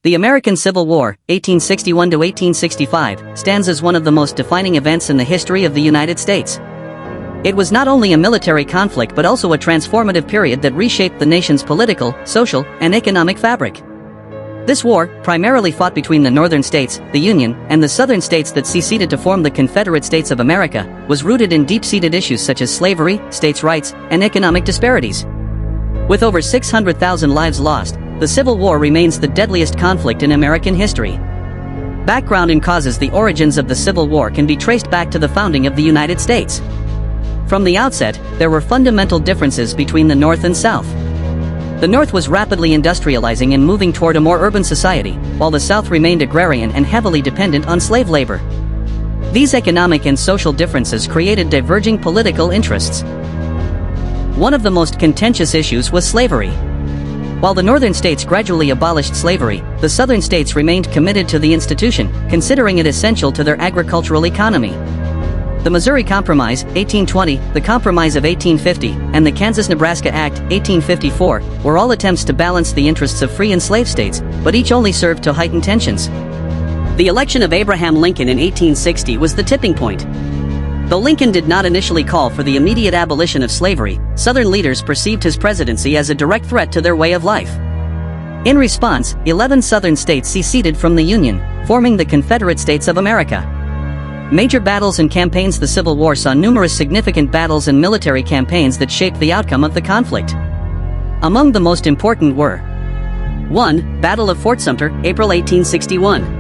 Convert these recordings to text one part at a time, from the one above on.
The American Civil War, 1861 to 1865, stands as one of the most defining events in the history of the United States. It was not only a military conflict but also a transformative period that reshaped the nation's political, social, and economic fabric. This war, primarily fought between the northern states, the Union, and the southern states that seceded to form the Confederate States of America, was rooted in deep-seated issues such as slavery, states' rights, and economic disparities. With over 600,000 lives lost, the Civil War remains the deadliest conflict in American history. Background and causes. The origins of the Civil War can be traced back to the founding of the United States. From the outset, there were fundamental differences between the North and South. The North was rapidly industrializing and moving toward a more urban society, while the South remained agrarian and heavily dependent on slave labor. These economic and social differences created diverging political interests. One of the most contentious issues was slavery. While the northern states gradually abolished slavery, the southern states remained committed to the institution, considering it essential to their agricultural economy. The Missouri Compromise, 1820, the Compromise of 1850, and the Kansas-Nebraska Act, 1854, were all attempts to balance the interests of free and slave states, but each only served to heighten tensions. The election of Abraham Lincoln in 1860 was the tipping point. Though Lincoln did not initially call for the immediate abolition of slavery, Southern leaders perceived his presidency as a direct threat to their way of life. In response, 11 Southern states seceded from the Union, forming the Confederate States of America. Major battles and campaigns. The Civil War saw numerous significant battles and military campaigns that shaped the outcome of the conflict. Among the most important were: 1. Battle of Fort Sumter, April 1861.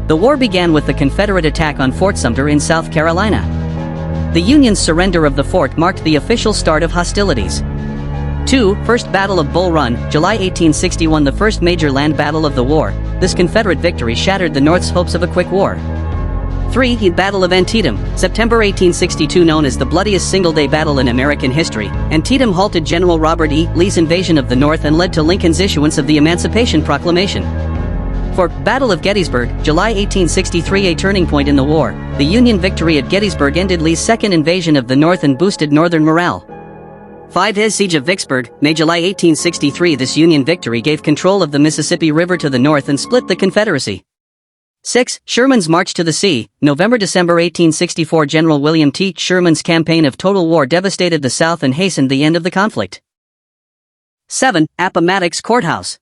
The war began with the Confederate attack on Fort Sumter in South Carolina. The Union's surrender of the fort marked the official start of hostilities. 2. First Battle of Bull Run, July 1861. The first major land battle of the war, this Confederate victory shattered the North's hopes of a quick war. 3. Battle of Antietam, September 1862. Known as the bloodiest single-day battle in American history, Antietam halted General Robert E. Lee's invasion of the North and led to Lincoln's issuance of the Emancipation Proclamation. 4. Battle of Gettysburg, July 1863. A turning point in the war, the Union victory at Gettysburg ended Lee's second invasion of the North and boosted Northern morale. 5. Siege of Vicksburg, May-July 1863. This Union victory gave control of the Mississippi River to the North and split the Confederacy. 6. Sherman's March to the Sea, November-December 1864. General William T. Sherman's campaign of total war devastated the South and hastened the end of the conflict. 7. Appomattox Courthouse,